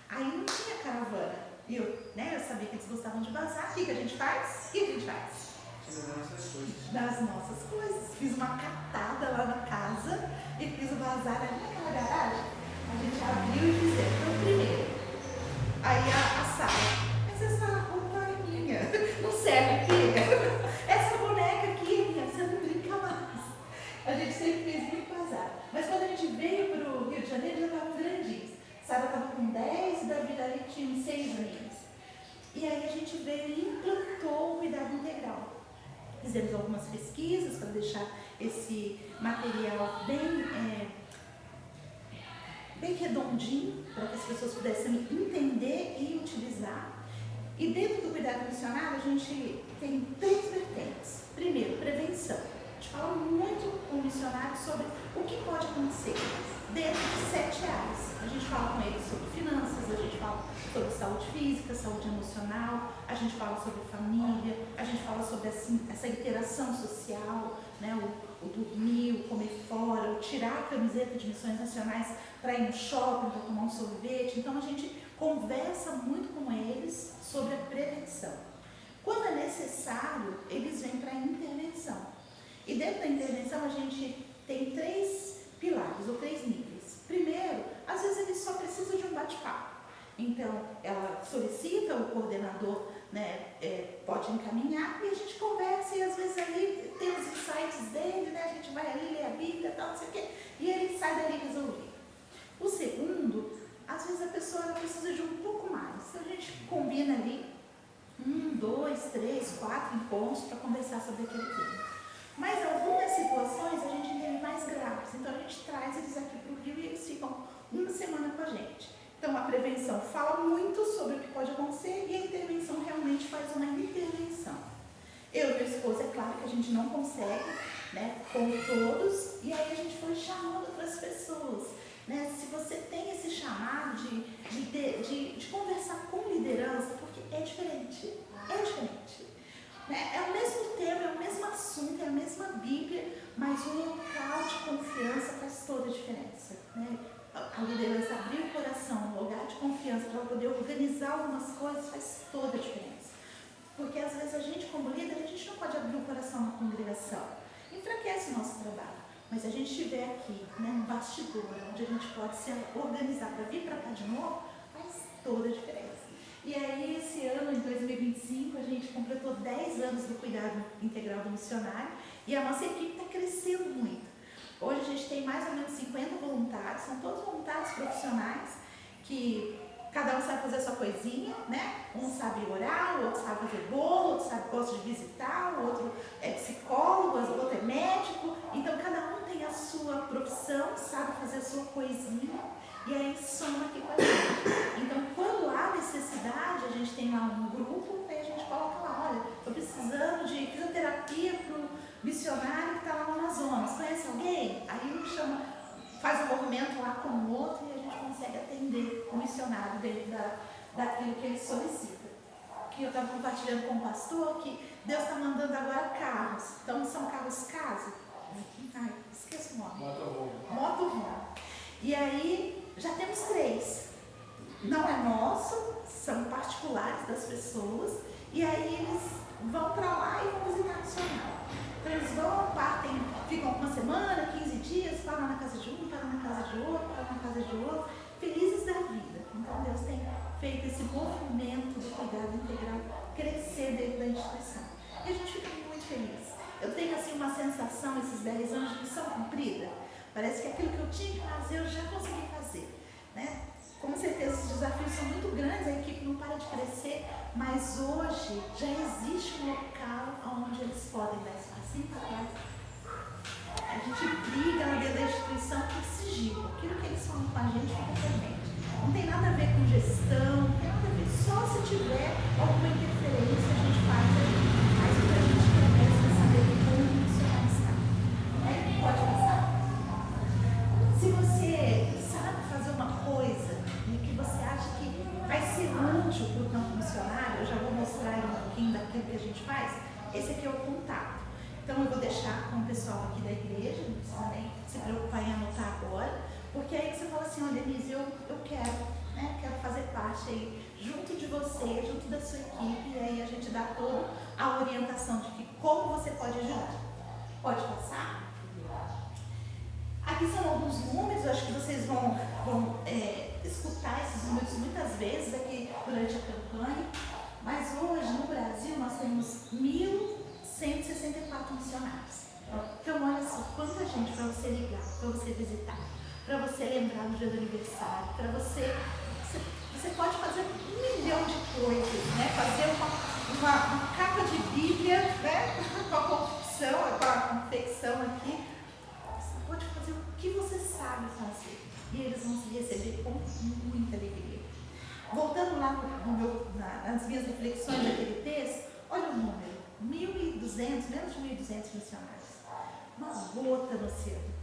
Aí não tinha caravana, e eu sabia que eles gostavam de bazar. O que a gente faz? Das nossas coisas. Fiz uma catada lá na casa e fiz o bazar ali naquela garagem. A gente abriu e fizemos. Então, primeiro, aí a Sara, mas essa roupa é minha, não serve, filha. Essa boneca aqui é minha, você não brinca mais. A gente sempre fez muito bazar. Mas quando a gente veio para o Rio de Janeiro, já estavam grandinhos. Sara estava com 10 e Davi ali tinha 6 aninhos. E aí a gente veio e implantou o cuidado integral. Fizemos algumas pesquisas para deixar esse material bem redondinho, para que as pessoas pudessem entender e utilizar. E dentro do cuidado missionário, a gente tem 3 vertentes. Primeiro, prevenção. A gente fala muito com o missionário sobre o que pode acontecer dentro de 7 áreas. A gente fala com eles sobre finanças, a gente fala sobre saúde física, saúde emocional, a gente fala sobre família, a gente fala sobre essa interação social, né? O dormir, o comer fora, o tirar a camiseta de Missões Nacionais para ir no shopping, para tomar um sorvete. Então a gente conversa muito com eles sobre a prevenção. Quando é necessário, eles vêm para a intervenção. E dentro da intervenção a gente tem 3 pilares ou 3 níveis. Primeiro, às vezes eles só precisam de um bate-papo. Então, ela solicita, o coordenador, né, pode encaminhar e a gente conversa e às vezes ali tem os insights dele, né, a gente vai ali ler a Bíblia e tal, não sei o quê, e ele sai dali resolvido. O segundo, às vezes a pessoa ela precisa de um pouco mais. Então, a gente combina ali 1, 2, 3, 4 encontros para conversar sobre aquele tema. Mas algumas situações a gente entende mais graves, então a gente traz eles aqui para o Rio e eles ficam uma semana com a gente. Então a prevenção fala muito sobre o que pode acontecer e a intervenção realmente faz uma intervenção. Eu e meu esposo, é claro que a gente não consegue, né, com todos, e aí a gente foi chamando outras pessoas. né? Se você tem esse chamado de conversar com liderança, porque é diferente, né? É o mesmo tema, é o mesmo assunto, é a mesma Bíblia, mas um local de confiança faz toda a diferença, né? A liderança abrir o coração, um lugar de confiança para poder organizar algumas coisas faz toda a diferença. Porque às vezes a gente como líder, a gente não pode abrir o coração na congregação, enfraquece o nosso trabalho. Mas a gente estiver aqui, né, no bastidor, onde a gente pode se organizar para vir para cá de novo, faz toda a diferença. E aí, esse ano, em 2025, a gente completou 10 anos do cuidado integral do missionário e a nossa equipe está crescendo muito. Hoje a gente tem mais ou menos 50 voluntários, são todos voluntários profissionais que cada um sabe fazer a sua coisinha, né? Um sabe orar, o outro sabe fazer bolo, o outro gosta de visitar, o outro é psicólogo, o outro é médico. Então cada um tem a sua profissão, sabe fazer a sua coisinha e aí soma aqui com a gente. Então quando há necessidade, a gente tem lá um grupo, aí a gente coloca lá, olha, estou precisando de fisioterapia para o missionário que está lá no Amazonas, conhece alguém? Aí um chama, faz um movimento lá com o outro e a gente consegue atender o missionário dentro daquilo que ele solicita. Que eu estava compartilhando com o pastor que Deus está mandando agora carros. Então são carros casa. Ai, esqueço o nome. Motorhome. E aí já temos 3. Não é nosso, são particulares das pessoas. E aí eles vão para lá e vão visitar o missionário. Então eles vão, partem, ficam uma semana, 15 dias, param na casa de um, param na casa de outro, param na casa de outro, felizes da vida. Então Deus tem feito esse movimento do cuidado integral crescer dentro da instituição. E a gente fica muito feliz. Eu tenho assim uma sensação, esses 10 anos de missão cumprida. Parece que aquilo que eu tinha que fazer, eu já consegui fazer, né? Com certeza os desafios são muito grandes, a equipe não para de crescer, mas hoje já existe um local onde eles podem dar espacinho para trás. A gente briga lá dentro da instituição por sigilo. Aquilo que eles falam com a gente fica com a gente. Não tem nada a ver com gestão, não tem nada a ver. Só se tiver alguma interferência a gente faz ali. Mas o que a gente começa a saber como o missionário está. Pode passar. Se você sabe fazer uma coisa e que você acha que vai ser útil para o campo missionário, eu já vou mostrar um pouquinho daquilo que a gente faz. Esse aqui é o contato. Então eu vou deixar com o pessoal aqui da igreja, não precisa nem se preocupar em anotar agora, porque aí você fala assim, olha Denise, eu quero, né, quero fazer parte aí, junto de você, junto da sua equipe, e aí a gente dá toda a orientação de que como você pode ajudar. Pode passar? Aqui são alguns números, eu acho que vocês vão escutar esses números muitas vezes aqui durante a campanha, mas hoje no Brasil nós temos 1.164 missionários. Então olha só, quanta gente para você ligar, para você visitar, para você lembrar do dia do aniversário, para você pode fazer 1 milhão de coisas, né? Fazer uma capa de Bíblia, né? Com a confecção aqui. Você pode fazer o que você sabe fazer e eles vão se receber com muita alegria. Voltando lá nas minhas reflexões daquele texto, olha o número, 1.200, menos de 1.200 missionários. Uma gota no oceano.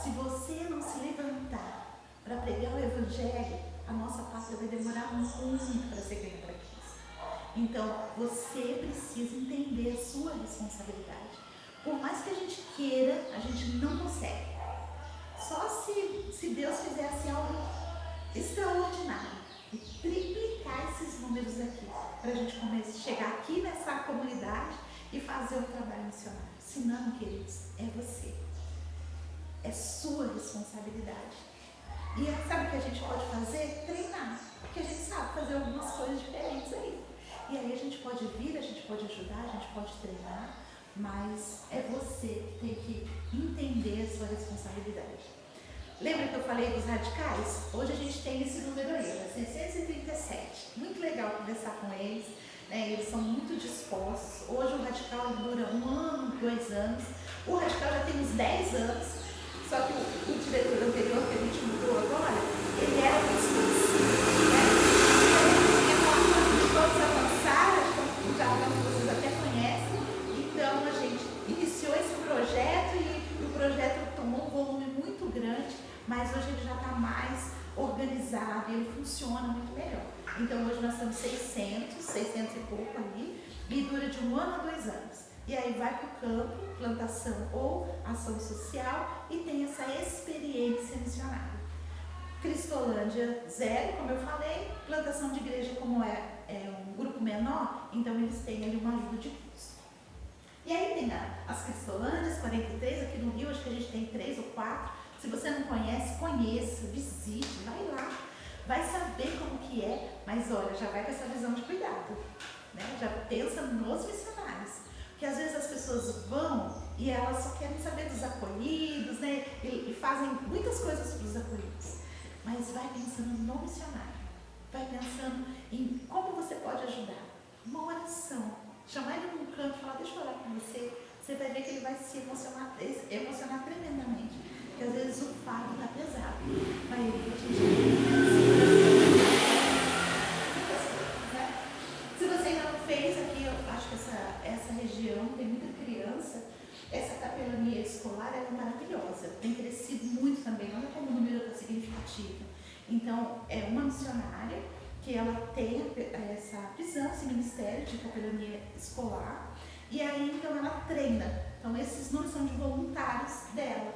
Se você não se levantar para pregar o Evangelho, a nossa pátria vai demorar muito para ser ganha para Cristo. Então, você precisa entender a sua responsabilidade. Por mais que a gente queira, a gente não consegue. Só se Deus fizesse algo extraordinário e triplicar esses números aqui, para a gente chegar aqui nessa comunidade e fazer o trabalho missionário. Se não, queridos, é você. É sua responsabilidade. E sabe o que a gente pode fazer? Treinar. Porque a gente sabe fazer algumas coisas diferentes aí. E aí a gente pode vir, a gente pode ajudar, a gente pode treinar, mas é você que tem que entender a sua responsabilidade. Lembra que eu falei dos radicais? Hoje a gente tem esse número aí, 637. Muito legal conversar com eles, né? Eles são muito dispostos. Hoje o radical dura 1 ano, 2 anos. O radical já tem uns 10 anos. Só que o diretor anterior que a gente mudou agora, ele era muito expansivo, né? Então, todos avançaram, já vocês até conhecem. Então a gente iniciou esse projeto e o projeto tomou um volume muito grande, mas hoje ele já está são 600 e pouco ali, e dura de 1 ano a 2 anos. E aí vai para o campo, plantação ou ação social, e tem essa experiência missionária. Cristolândia 0, como eu falei, plantação de igreja, como é um grupo menor, então eles têm ali uma ajuda de custo. E aí tem as Cristolândias, 43, aqui no Rio, acho que a gente tem 3 ou 4. Se você não conhece, conheça, visite, vai lá, vai saber como que é, mas olha, já vai com essa visão de cuidado, né? Já pensa nos missionários, porque às vezes as pessoas vão e elas só querem saber dos acolhidos, né? E fazem muitas coisas para os acolhidos, mas vai pensando no missionário, vai pensando em como você pode ajudar. Uma oração, chamar ele num canto e falar, deixa eu orar com você, você vai ver que ele vai se emocionar tremendamente, porque às vezes o fardo está pesado. A maioria a gente né? Se você ainda não fez aqui, eu acho que essa região tem muita criança, essa capelania escolar é maravilhosa, tem crescido muito também, olha como o número está significativo. Então, é uma missionária que ela tem essa visão, esse ministério de capelania escolar, e aí então ela treina. Então esses números são de voluntários dela.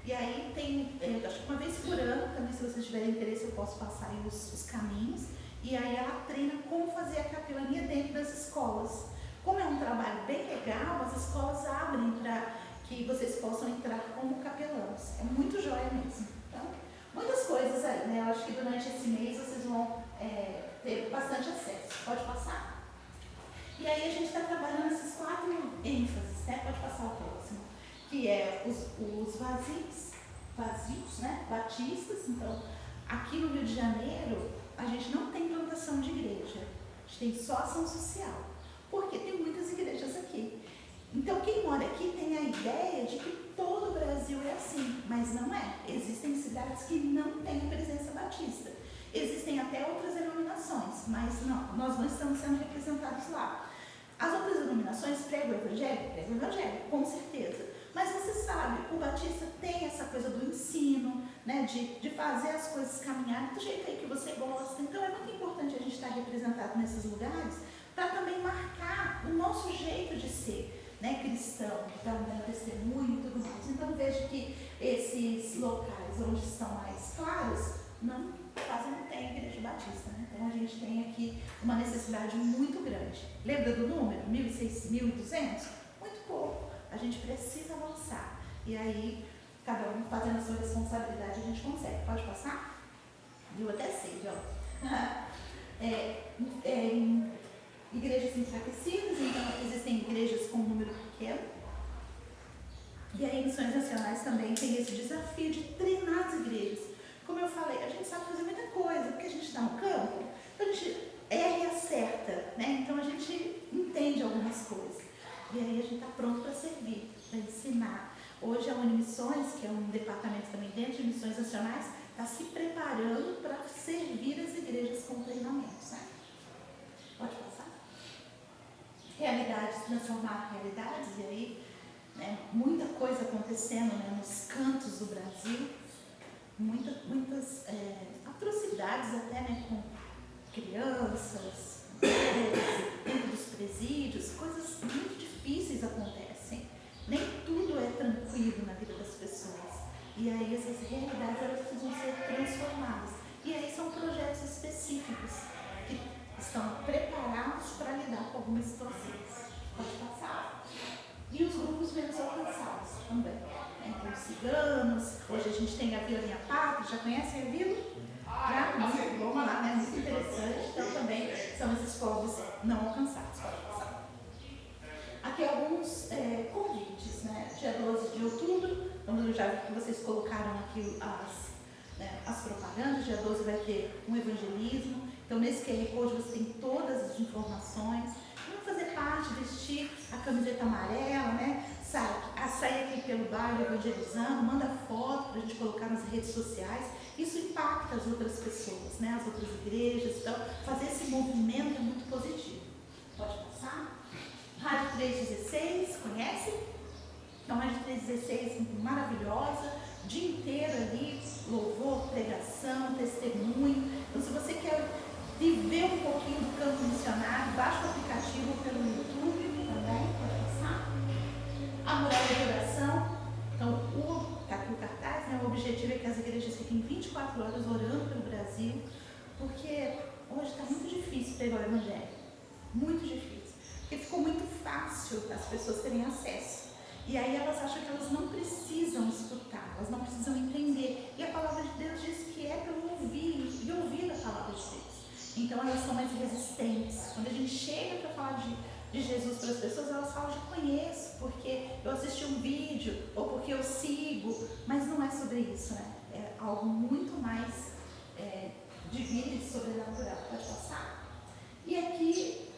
E aí tem, acho que uma vez por ano, também se vocês tiverem interesse eu posso passar aí os caminhos, e aí ela treina como fazer a capelania dentro das escolas. Como é um trabalho bem legal, as escolas abrem para que vocês possam entrar como capelãos. É muito joia mesmo. Então, muitas coisas aí, né? Eu acho que durante esse mês vocês vão ter bastante acesso. Pode passar? E aí a gente está trabalhando esses 4 ênfases, né? Pode passar o próximo. Que é os vazios, né? Batistas. Então, aqui no Rio de Janeiro, a gente não tem plantação de igreja. A gente tem só ação social. Porque tem muitas igrejas aqui. Então, quem mora aqui tem a ideia de que todo o Brasil é assim, mas não é. Existem cidades que não têm a presença batista. Existem até outras denominações, mas não, nós não estamos sendo representados lá. As outras denominações pregam o evangelho, com certeza. Mas você sabe, o batista tem essa coisa do ensino, né, de fazer as coisas caminharem do jeito aí que você gosta. Então, é muito importante a gente estar representado nesses lugares para também marcar o nosso jeito de ser, né, cristão, dando testemunho e tudo mais. Então, vejo que esses locais onde estão mais claros, quase não tem igreja batista, né? Então, a gente tem aqui uma necessidade muito grande. Lembra do número? 1.200? Muito pouco. A gente precisa avançar. E aí, cada um fazendo a sua responsabilidade, a gente consegue. Pode passar? Eu até sei, ó. Igrejas enfraquecidas, então existem igrejas com um número pequeno. E aí, Missões Nacionais também tem esse desafio de treinar as igrejas. Como eu falei, a gente sabe fazer muita coisa, porque a gente está no campo, então a gente erra e acerta, né? Então a gente entende algumas coisas. E aí a gente está pronto para servir, para ensinar. Hoje a Unimissões, que é um departamento também dentro de Missões Nacionais, está se preparando para servir as igrejas com treinamentos, né? Pode passar? Realidades, transformar realidades, e aí, né, muita coisa acontecendo, né, nos cantos do Brasil, muitas atrocidades até, né, com crianças, dentro dos presídios, coisas muito difíceis acontecem. Nem tudo é tranquilo na vida das pessoas. E aí essas realidades elas precisam ser transformadas. E aí são projetos específicos que estão preparados para lidar com algumas situações. Pode passar. E os grupos menos alcançados também. Então, os ciganos, hoje a gente tem a Vila Minha Pátria, já conhecem a Vila? Já? Muito bom lá, né? Muito interessante. Então, também são esses povos não alcançados. Pode passar. Aqui alguns convites, né? Dia 12 de outubro, quando eu já vi que vocês colocaram aqui as propagandas, dia 12 vai ter um evangelismo. Então, nesse QR Code você tem todas as informações. Vamos fazer parte, vestir a camiseta amarela, né? Sair aqui pelo bairro evangelizando, manda foto para a gente colocar nas redes sociais. Isso impacta as outras pessoas, né? As outras igrejas. Então, fazer esse movimento é muito positivo. Pode passar? Rádio 316, conhece? Então, Rádio 316, maravilhosa. O dia inteiro ali, louvor, pregação, testemunho. Então, se você quer viver um pouquinho do campo missionário, baixa o aplicativo pelo YouTube também, pode passar. A muralha de oração. Então, tá aqui o cartaz, né? O objetivo é que as igrejas fiquem 24 horas orando pelo Brasil, porque hoje está muito difícil pregar o evangelho. Muito difícil. Porque ficou muito fácil as pessoas terem acesso. E aí elas acham que elas não precisam escutar, elas não precisam entender. E a palavra de Deus diz que é pelo ouvir e ouvir a palavra de Deus. Então elas são mais resistentes. Quando a gente chega para falar de Jesus para as pessoas, elas falam, já conheço, porque eu assisti um vídeo, ou porque eu sigo, mas não é sobre isso, né? É algo muito mais divino e sobrenatural. Pode passar? E aqui,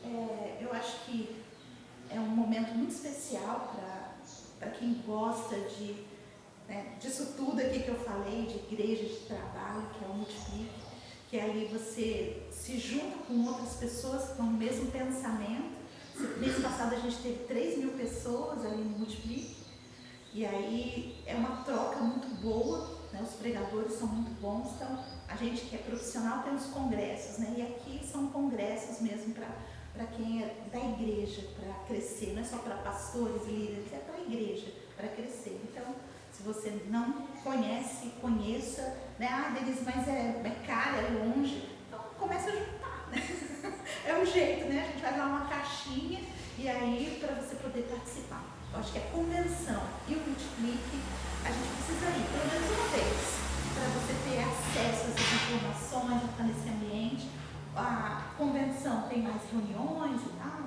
eu acho que é um momento muito especial para quem gosta disso tudo aqui que eu falei, de igreja, de trabalho, que é o Multiplique, que ali você se junta com outras pessoas com o mesmo pensamento. Mês passado a gente teve 3.000 pessoas ali no Multiplique, e aí é uma troca muito boa, né? Os pregadores são muito bons, então a gente que é profissional tem os congressos, né? E aqui são congressos mesmo para quem é da igreja, para crescer, não é só para pastores e líderes, é para a igreja, para crescer. Então, se você não conhece, conheça, né? Ah, Denise, mas é caro, é longe, então começa a juntar, né? É um jeito, né? A gente vai dar uma caixinha e aí para você poder participar. Eu acho que a convenção e o Multiplique, a gente precisa ir pelo menos uma vez para você ter acesso às informações, estar nesse ambiente. A convenção tem mais reuniões e tal,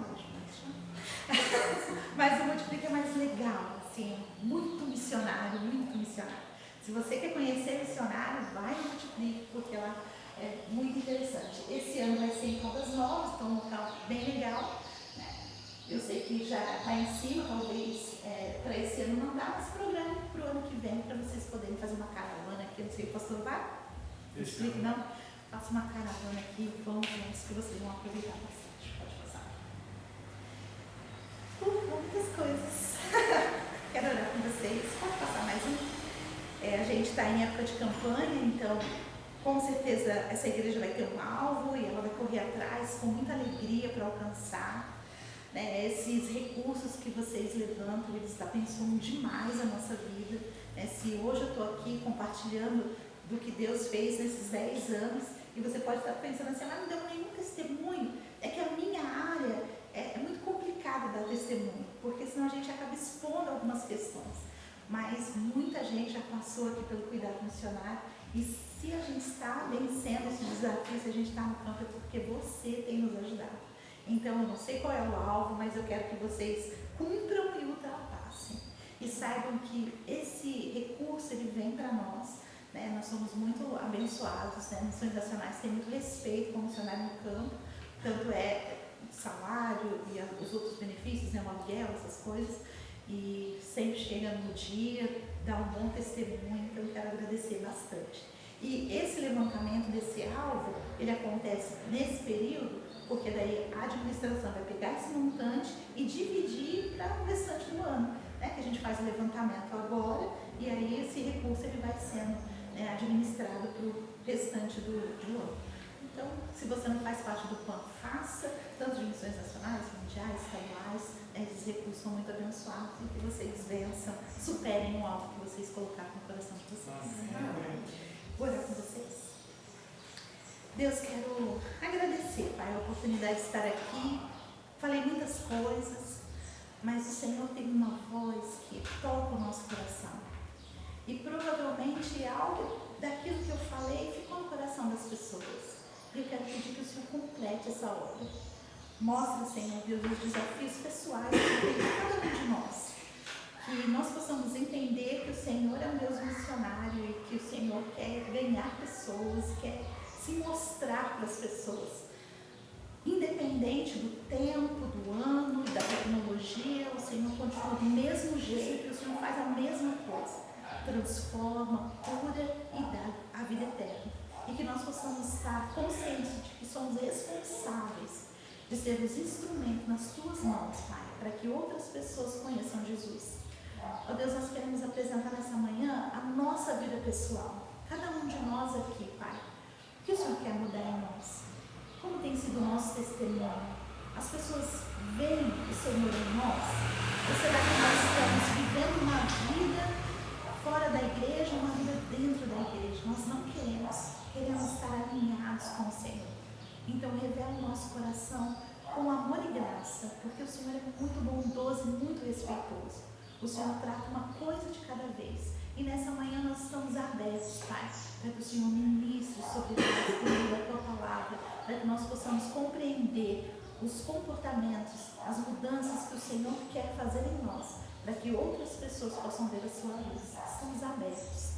mas o Multiplique é mais legal, assim, muito missionário, muito missionário. Se você quer conhecer missionário, vai no Multiplique, porque ela é muito interessante. Esse ano vai ser em Caldas Novas, então um local bem legal. Eu sei que já está em cima, talvez para esse ano não dá, mas programa para o ano que vem, para vocês poderem fazer uma caravana aqui. Eu não sei, o pastor vai? Multiplique, não? Faça uma caravana aqui, vamos juntos, que vocês vão aproveitar bastante. Pode passar. Muitas coisas. Quero orar com vocês. Pode passar mais um. A gente está em época de campanha, então com certeza essa igreja vai ter um alvo e ela vai correr atrás com muita alegria para alcançar, né? Esses recursos que vocês levantam, eles abençoam demais a nossa vida, né? Se hoje eu estou aqui compartilhando do que Deus fez nesses 10 anos, e você pode estar pensando assim, mas não deu nenhum testemunho, é que a minha área é muito complicado dar testemunho, porque senão a gente acaba expondo algumas questões. Mas muita gente já passou aqui pelo cuidado missionário, e se a gente está vencendo esse desafio, se a gente está no campo, é porque você tem nos ajudado. Então, eu não sei qual é o alvo, mas eu quero que vocês cumpram e ultrapassem. E saibam que esse recurso, ele vem para nós, né? Nós somos muito abençoados, né? Missões Nacionais têm muito respeito com o missionário no campo, tanto salário e os outros benefícios, né? O aluguel, essas coisas. E sempre chega no dia, dá um bom testemunho, então eu quero agradecer bastante. E esse levantamento desse alvo, ele acontece nesse período, porque daí a administração vai pegar esse montante e dividir para o restante do ano, né? Que a gente faz o levantamento agora, e aí esse recurso ele vai sendo, né, administrado para o restante do ano. Então, se você não faz parte do PAN, faça, tanto de missões nacionais, mundiais, estaduais. Esses recursos são muito abençoados e que vocês vençam, superem o alvo que vocês colocaram no coração de vocês. Vou orar com vocês. Deus, quero agradecer, Pai, a oportunidade de estar aqui. Falei muitas coisas, mas o Senhor tem uma voz que toca o nosso coração. E provavelmente algo daquilo que eu falei ficou no coração das pessoas. E eu quero pedir que o Senhor complete essa obra. Mostra, Senhor Deus, os desafios pessoais que tem cada um de nós. Que nós possamos entender que o Senhor é um Deus missionário e que o Senhor quer ganhar pessoas, quer se mostrar para as pessoas. Independente do tempo, do ano, da tecnologia, o Senhor continua do mesmo jeito, e o Senhor faz a mesma coisa. Transforma, cura e dá a vida eterna. E que nós possamos estar conscientes de que somos responsáveis de sermos instrumentos nas Tuas mãos, Pai, para que outras pessoas conheçam Jesus. Ó Deus, nós queremos apresentar nessa manhã a nossa vida pessoal. Cada um de nós aqui, Pai. O que o Senhor quer mudar em nós? como tem sido o nosso testemunho? As pessoas veem o Senhor em nós? Ou será que nós estamos vivendo uma vida fora da igreja, uma vida dentro da igreja? Nós não queremos estar alinhados com o Senhor. Então revela o nosso coração com amor e graça, porque o Senhor é muito bondoso e muito respeitoso. O Senhor trata uma coisa de cada vez. E nessa manhã nós estamos abertos, Pai, para que o Senhor ministre sobre nós, por meio da Tua palavra, para que nós possamos compreender os comportamentos, as mudanças que o Senhor quer fazer em nós, para que outras pessoas possam ver a sua luz. Estamos abertos.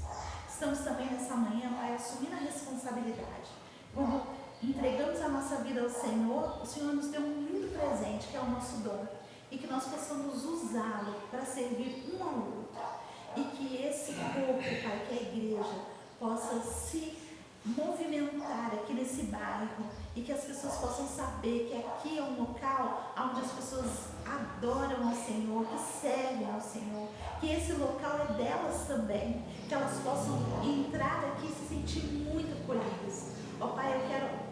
Estamos também nessa manhã, Pai, assumindo a responsabilidade. Quando entregamos a nossa vida ao Senhor, o Senhor nos deu um lindo presente, que é o nosso dom, e que nós possamos usá-lo para servir um ao outro. E que esse corpo, Pai, que é a igreja, possa se movimentar aqui nesse bairro e que as pessoas possam saber que aqui é um local onde as pessoas adoram ao Senhor, que servem ao Senhor, que esse local é delas também, que elas possam entrar aqui e se sentir muito acolhidas. Ó Pai, eu quero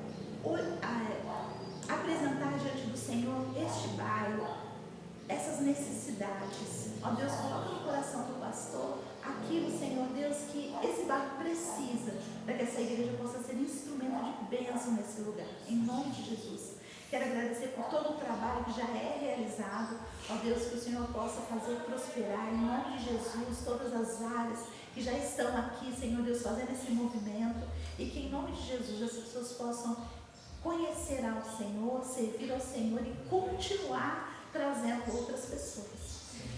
apresentar diante do Senhor este bairro, essas necessidades. Ó Deus, coloca no coração do pastor aquilo, Senhor Deus, que esse bairro precisa, para que essa igreja possa ser instrumento de bênção nesse lugar, em nome de Jesus. Quero agradecer por todo o trabalho que já é realizado. Ó Deus, que o Senhor possa fazer prosperar, em nome de Jesus, todas as áreas que já estão aqui, Senhor Deus, fazendo esse movimento, e que em nome de Jesus as pessoas possam conhecer ao Senhor, servir ao Senhor e continuar trazendo outras pessoas.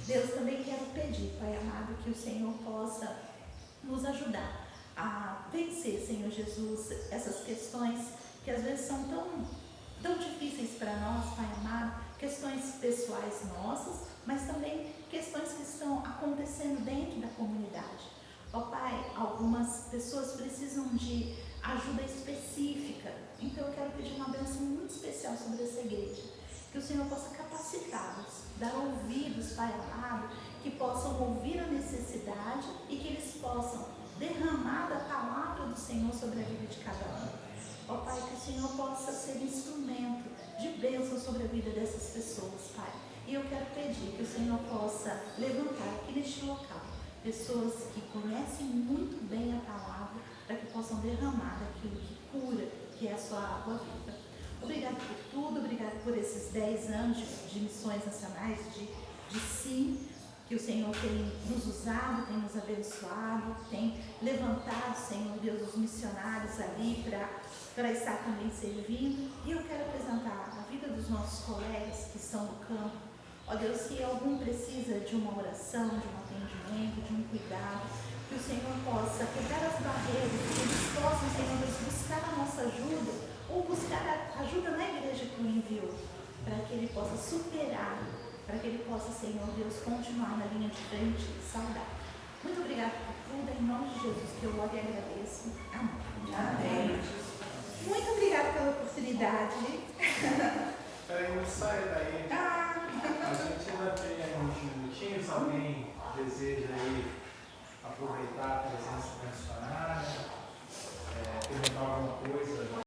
Deus, também quero pedir, Pai amado, que o Senhor possa nos ajudar a vencer, Senhor Jesus, essas questões que às vezes são tão difíceis para nós, Pai amado, questões pessoais nossas, mas também questões que estão acontecendo dentro da comunidade. Ó Pai, algumas pessoas precisam de ajuda específica, então eu quero pedir uma bênção muito especial sobre essa igreja, que o Senhor possa capacitá-los, dar ouvidos, Pai amado, que possam ouvir a necessidade e que eles possam derramar da palavra do Senhor sobre a vida de cada um. Ó Pai, que o Senhor possa ser instrumento de bênção sobre a vida dessas pessoas, Pai. E eu quero pedir que o Senhor possa levantar aqui neste local pessoas que conhecem muito bem a palavra, para que possam derramar daquilo que cura, que é a sua água viva. Obrigado por tudo, obrigado por esses 10 anos de missões nacionais, de sim, que o Senhor tem nos usado, tem nos abençoado, tem levantado, Senhor Deus, os missionários ali para estar também servindo. E eu quero apresentar a vida dos nossos colegas que estão no campo. Ó Deus, se algum precisa de uma oração, de um atendimento, de um cuidado, que o Senhor possa quebrar as barreiras, que eles possam, Senhor Deus, buscar a nossa ajuda, ou buscar a ajuda na igreja que o enviou, para que ele possa superar, para que ele possa, Senhor Deus, continuar na linha de frente saudável. Muito obrigada por tudo, em nome de Jesus, que eu oro e agradeço. Amém. Amém. Muito obrigada pela oportunidade. Peraí, não saia daí. A gente ainda tem aí uns minutinhos. Alguém deseja